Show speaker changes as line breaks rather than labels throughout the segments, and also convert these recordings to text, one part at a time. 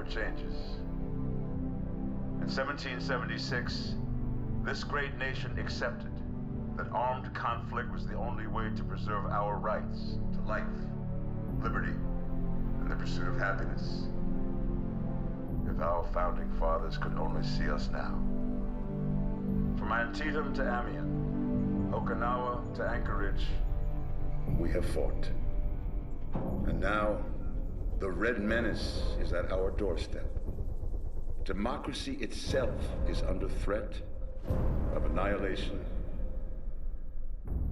for changes. In 1776, this great nation accepted that armed conflict was the only way to preserve our rights to life, liberty, and the pursuit of happiness. If our founding fathers could only see us now. From Antietam to Amiens, Okinawa to Anchorage, we have fought. And now, the Red Menace is at our doorstep. Democracy itself is under threat of annihilation.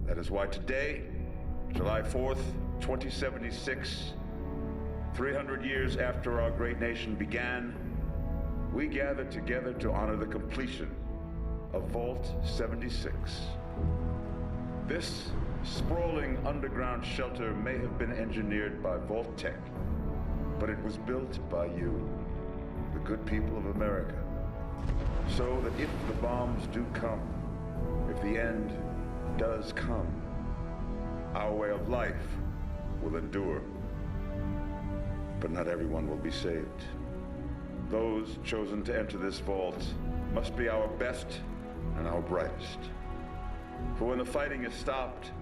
That is why today, July 4th, 2076, 300 years after our great nation began, we gather together to honor the completion of Vault 76. This sprawling underground shelter may have been engineered by Vault-Tec, but it was built by you, the good people of America, so that if the bombs do come, if the end does come, our way of life will endure. But not everyone will be saved. Those chosen to enter this vault must be our best and our brightest. For when the fighting is stopped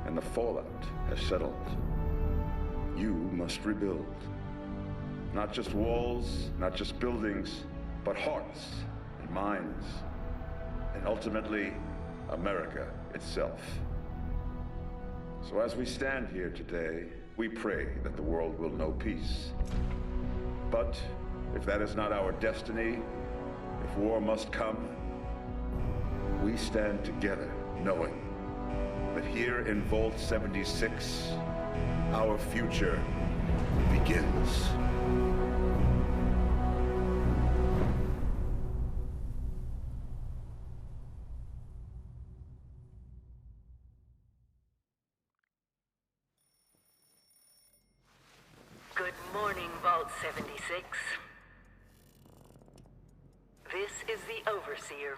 and the fallout has settled, you must rebuild. Not just walls, not just buildings, but hearts and minds, and ultimately, America itself. So as we stand here today, we pray that the world will know peace. But if that is not our destiny, if war must come, we stand together knowing that here in Vault 76, our future begins.
Good morning, Vault 76. This is the Overseer.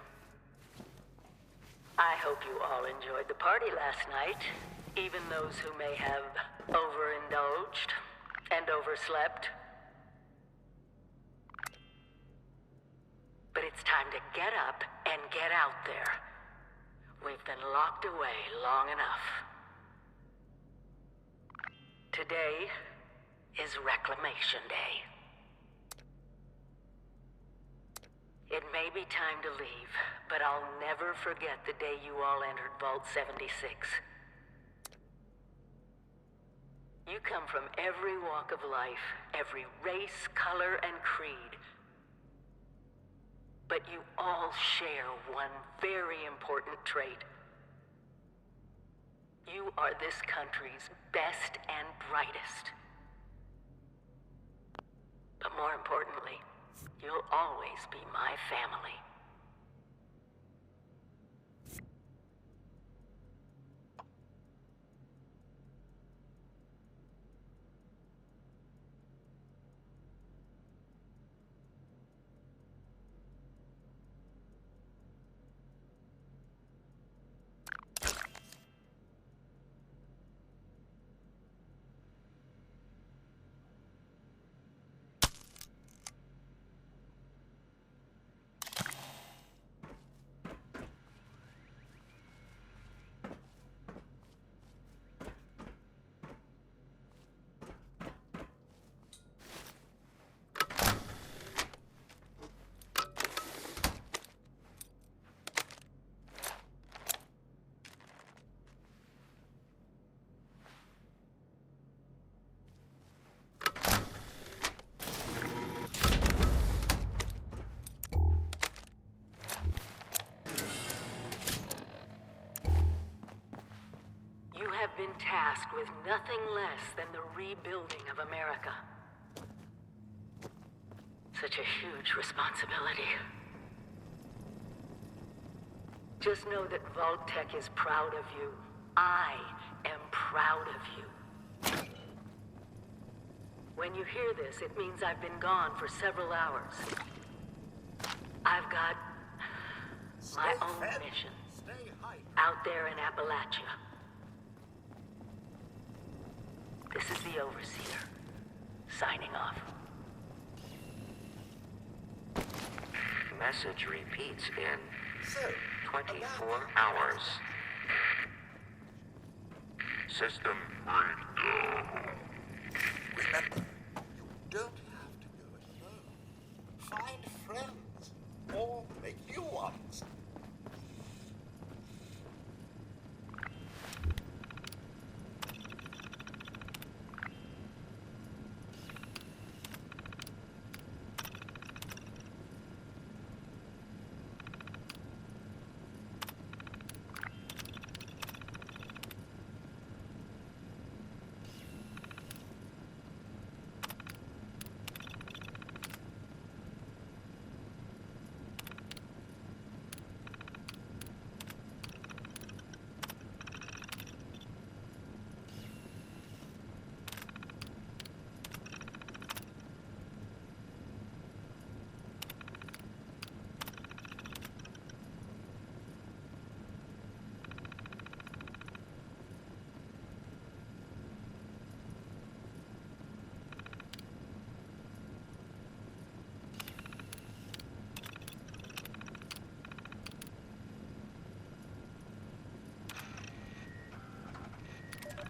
I hope you all enjoyed the party last night, even those who may have overindulged and overslept. But it's time to get up and get out there. We've been locked away long enough. Today is Reclamation Day. It may be time to leave, but I'll never forget the day you all entered Vault 76. You come from every walk of life, every race, color, and creed. But you all share one very important trait. You are this country's best and brightest. But more importantly, you'll always be my family. Been tasked with nothing less than the rebuilding of America. Such a huge responsibility. Just know that Vault-Tec is proud of you. I am proud of you. When you hear this, it means I've been gone for several hours. I've got my own mission out there in Appalachia. This is the Overseer, signing off.
Message repeats in
So,
24 hours. System breakdown.
remember, you don't have to go it alone. Find friends, or make new ones.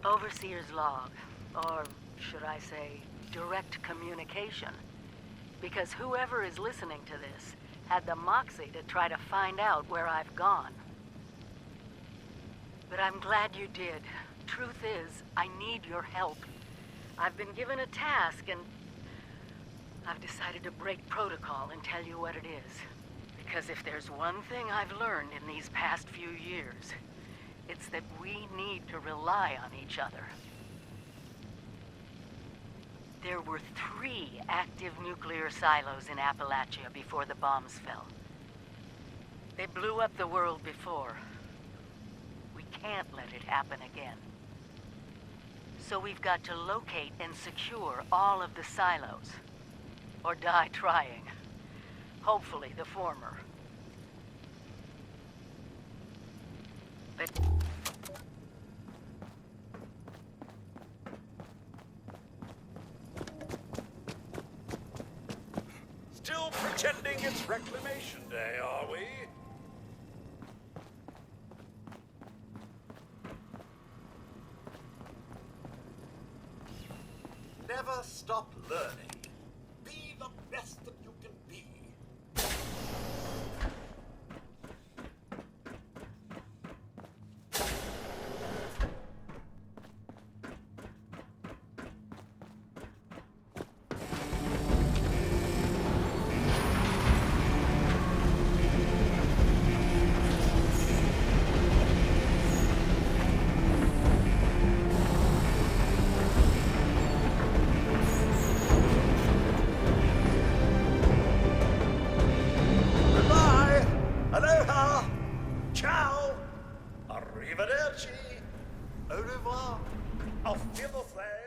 Overseer's log, or should I say, direct communication. Because whoever is listening to this had the moxie to try to find out where I've gone. But I'm glad you did. Truth is, I need your help. I've been given a task and I've decided to break protocol and tell you what it is. Because if there's one thing I've learned in these past few years, it's that we need to rely on each other. There were 3 active nuclear silos in Appalachia before the bombs fell. They blew up the world before. We can't let it happen again. So we've got to locate and secure all of the silos. Or die trying. Hopefully the former. But
Still pretending it's Reclamation Day, are we? Never stop learning. Be the best that you can be. Goodbye. Aloha. Ciao. Arrivederci. Au revoir. Auf Wiedersehen.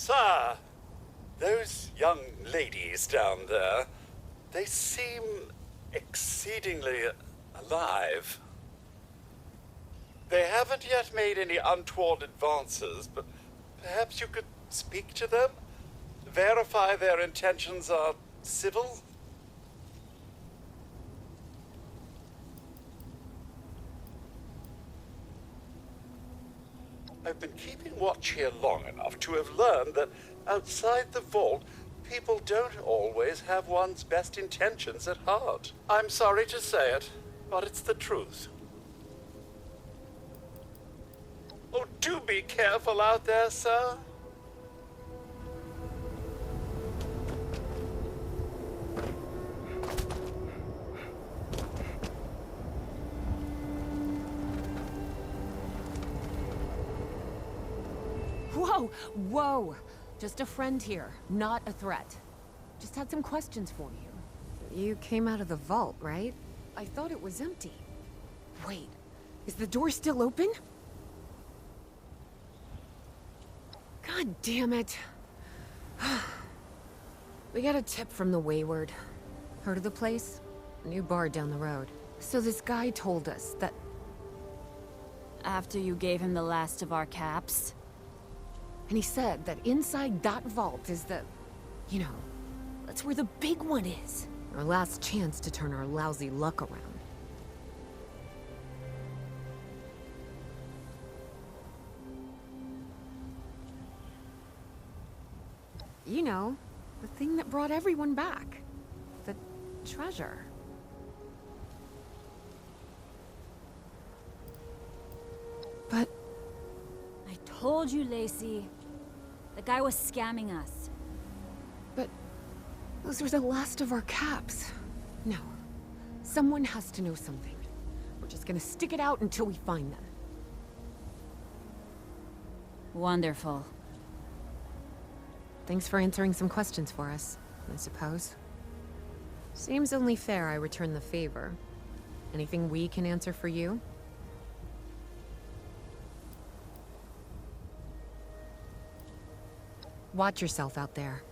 Sir, those young ladies down there, they seem exceedingly alive. They haven't yet made any untoward advances, but perhaps you could speak to them? Verify their intentions are civil? I've been keeping watch here long enough to have learned that outside the vault, people don't always have one's best intentions at heart. I'm sorry to say it, but it's the truth. Oh, do be careful out there, sir.
Whoa, whoa! Just a friend here, not a threat. Just had some questions for you. You came out of the vault, right? I thought it was empty. Wait, is the door still open? God damn it. We got a tip from the Wayward. Heard of the place? A new bar down the road. So this guy told us that...
After you gave him the last of our caps?
And he said that inside that vault is the... You know, that's where the big one is. Our last chance to turn our lousy luck around. You know, the thing that brought everyone back. The treasure. But...
I told you, Lacey. The guy was scamming us.
But... those were the last of our caps. No. Someone has to know something. We're just gonna stick it out until we find them.
Wonderful.
Thanks for answering some questions for us, I suppose. Seems only fair I return the favor. Anything we can answer for you? Watch yourself out there.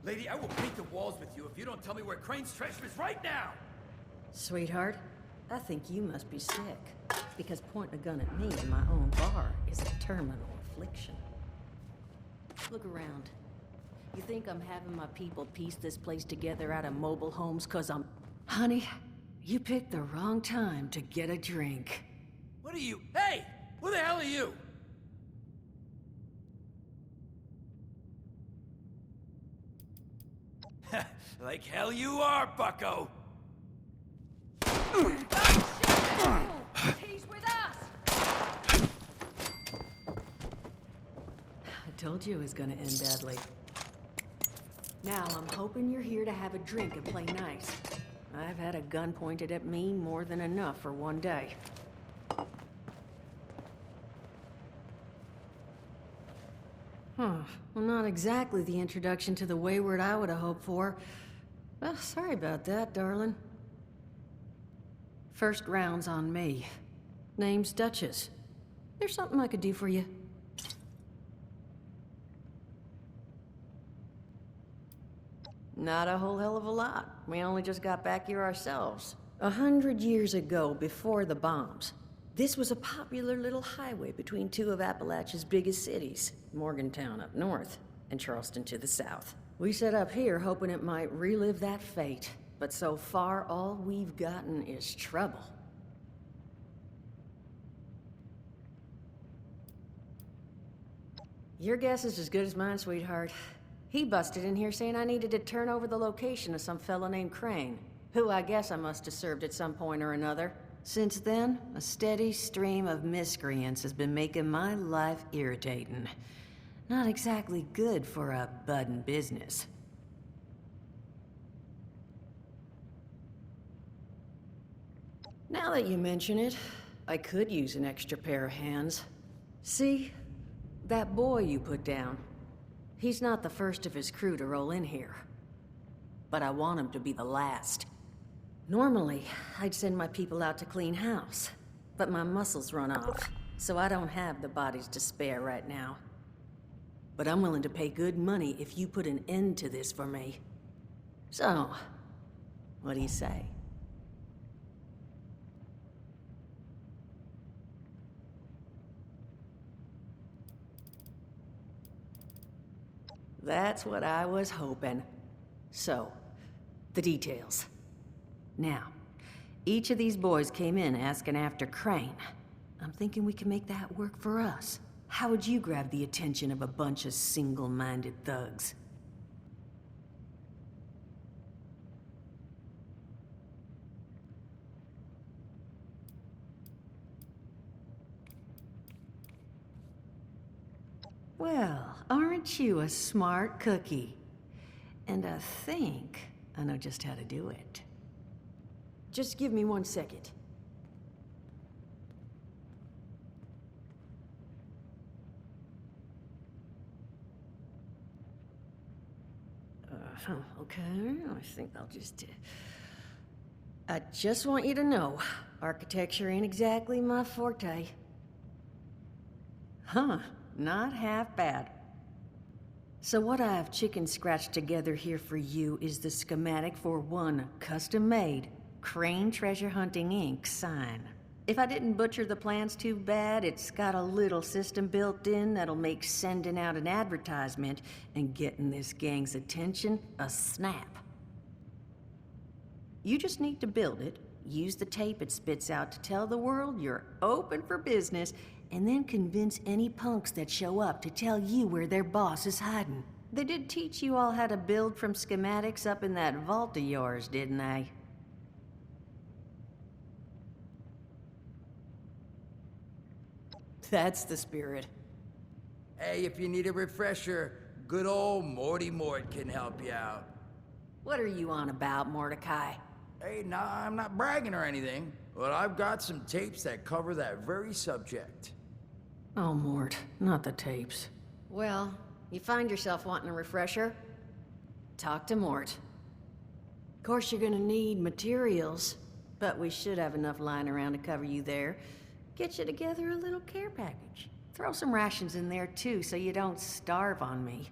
Lady, I will paint the walls with you if you don't tell me where Crane's treasure is right now!
Sweetheart, I think you must be sick. Because pointing a gun at me in my own bar is a terminal affliction. Look around. You think I'm having my people piece this place together out of mobile homes cause I'm... Honey, you picked the wrong time to get a drink.
What are you? Hey! Who the hell are you? Like hell you are, bucko!
He's with us!
I told you it was gonna end badly. Now, I'm hoping you're here to have a drink and play nice. I've had a gun pointed at me more than enough for one day. Huh. Well, not exactly the introduction to the Wayward I would have hoped for. Well, sorry about that, darling. First round's on me. Name's Duchess. There's something I could do for you. Not a whole hell of a lot. We only just got back here ourselves. 100 years ago, before the bombs, this was a popular little highway between two of Appalachia's biggest cities, Morgantown up north and Charleston to the south. We set up here hoping it might relive that fate, but so far all we've gotten is trouble. Your guess is as good as mine, sweetheart. He busted in here saying I needed to turn over the location of some fellow named Crane, who I guess I must have served at some point or another. Since then, a steady stream of miscreants has been making my life irritating. Not exactly good for a budding business. Now that you mention it, I could use an extra pair of hands. See? That boy you put down. He's not the first of his crew to roll in here. But I want him to be the last. Normally, I'd send my people out to clean house, but my muscles run off, so I don't have the bodies to spare right now. But I'm willing to pay good money if you put an end to this for me. So, what do you say? That's what I was hoping. So, the details. Now, each of these boys came in asking after Crane. I'm thinking we can make that work for us. How would you grab the attention of a bunch of single-minded thugs? Well, aren't you a smart cookie? And I think I know just how to do it. Just give me 1 second. Okay, I think I'll just... I just want you to know, architecture ain't exactly my forte. Huh, not half bad. So what I've chicken scratched together here for you is the schematic for one custom-made Crane Treasure Hunting Inc. sign. If I didn't butcher the plans too bad, it's got a little system built in that'll make sending out an advertisement and getting this gang's attention a snap. You just need to build it, use the tape it spits out to tell the world you're open for business, and then convince any punks that show up to tell you where their boss is hiding. They did teach you all how to build from schematics up in that vault of yours, didn't they? That's the spirit.
Hey, if you need a refresher, good old Morty Mort can help you out.
What are you on about, Mordecai?
Hey, nah, I'm not bragging or anything, but I've got some tapes that cover that very subject.
Oh, Mort, not the tapes. Well, you find yourself wanting a refresher? Talk to Mort. Of course, you're gonna need materials, but we should have enough lying around to cover you there. Get you together a little care package. Throw some rations in there, too, so you don't starve on me.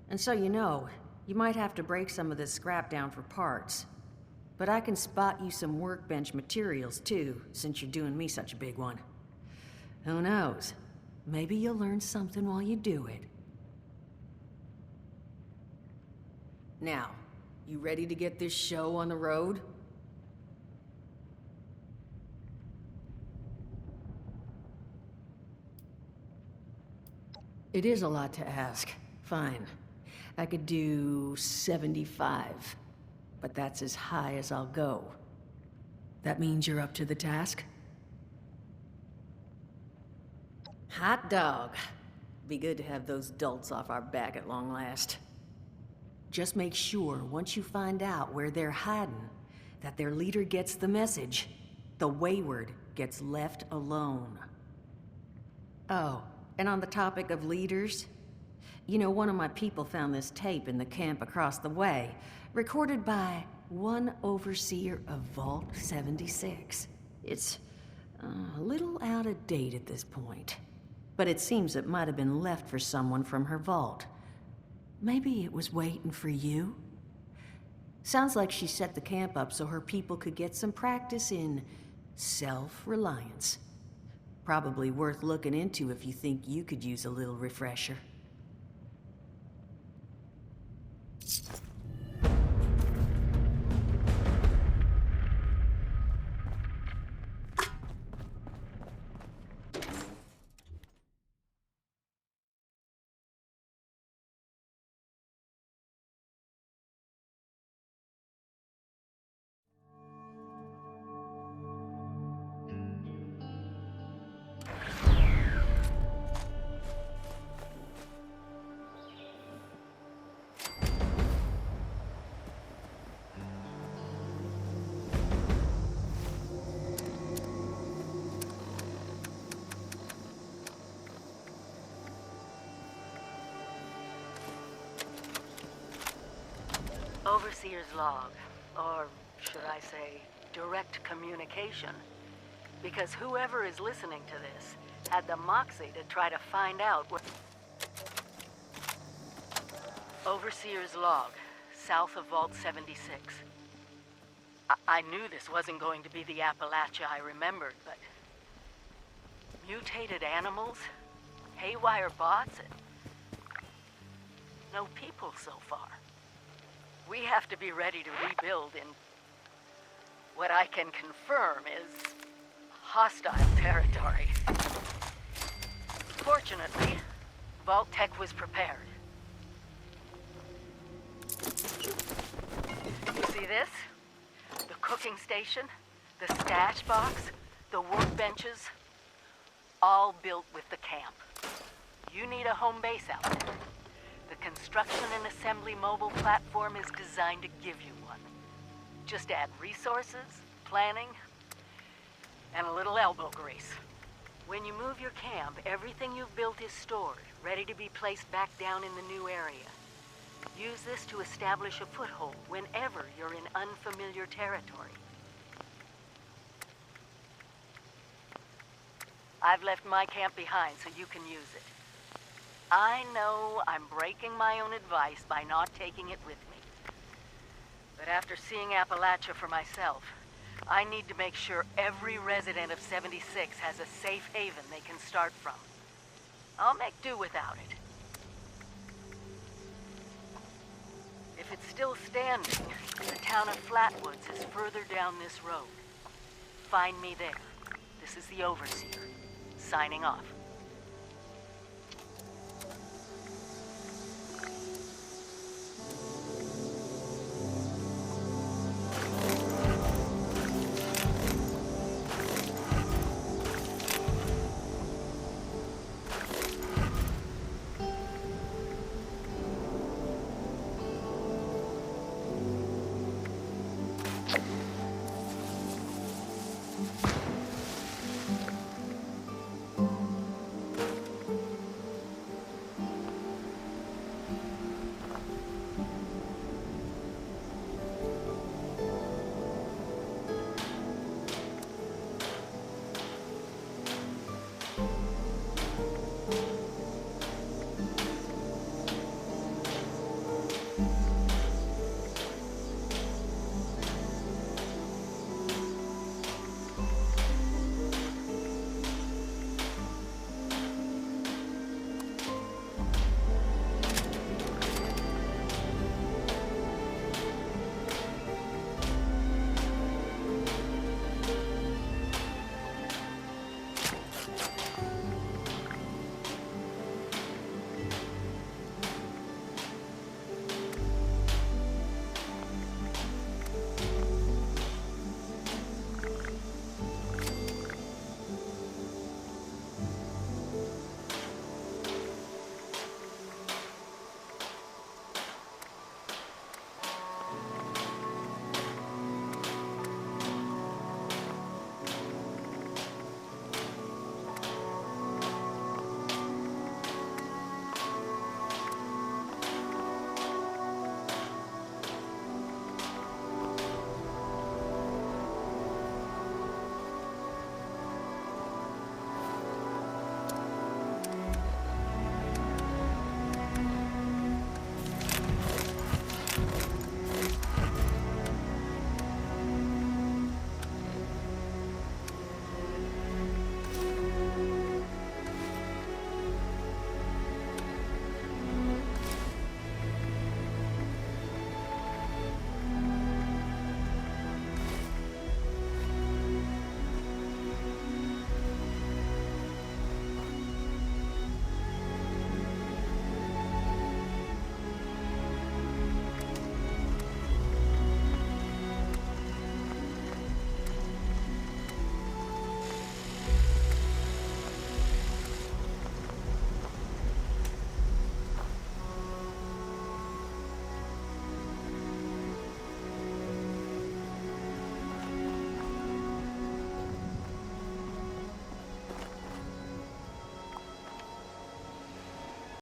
And so you know, you might have to break some of this scrap down for parts. But I can spot you some workbench materials, too, since you're doing me such a big one. Who knows? Maybe you'll learn something while you do it. Now, you ready to get this show on the road? It is a lot to ask. Fine. I could do 75. But that's as high as I'll go. That means you're up to the task? Hot dog. Be good to have those dolts off our back at long last. Just make sure, once you find out where they're hiding, that their leader gets the message. The wayward gets left alone. Oh, and on the topic of leaders, you know, one of my people found this tape in the camp across the way, recorded by one overseer of Vault 76. It's a little out of date at this point, but it seems it might have been left for someone from her vault. Maybe it was waiting for you? Sounds like she set the camp up so her people could get some practice in self-reliance. Probably worth looking into if you think you could use a little refresher.
Overseer's log, or should I say, direct communication. Because whoever is listening to this had the moxie to try to find out what... Overseer's log, south of Vault 76. I knew this wasn't going to be the Appalachia I remembered, but... mutated animals, haywire bots, and... no people so far. We have to be ready to rebuild in what I can confirm is hostile territory. Fortunately, Vault-Tec was prepared. You see this? The cooking station, the stash box, the workbenches, all built with the camp. You need a home base out there. The construction and assembly mobile platform is designed to give you one. Just add resources, planning, and a little elbow grease. When you move your camp, everything you've built is stored, ready to be placed back down in the new area. Use this to establish a foothold whenever you're in unfamiliar territory. I've left my camp behind so you can use it. I know I'm breaking my own advice by not taking it with me. But after seeing Appalachia for myself, I need to make sure every resident of 76 has a safe haven they can start from. I'll make do without it. If it's still standing, the town of Flatwoods is further down this road. Find me there. This is the Overseer, signing off.
Ugh.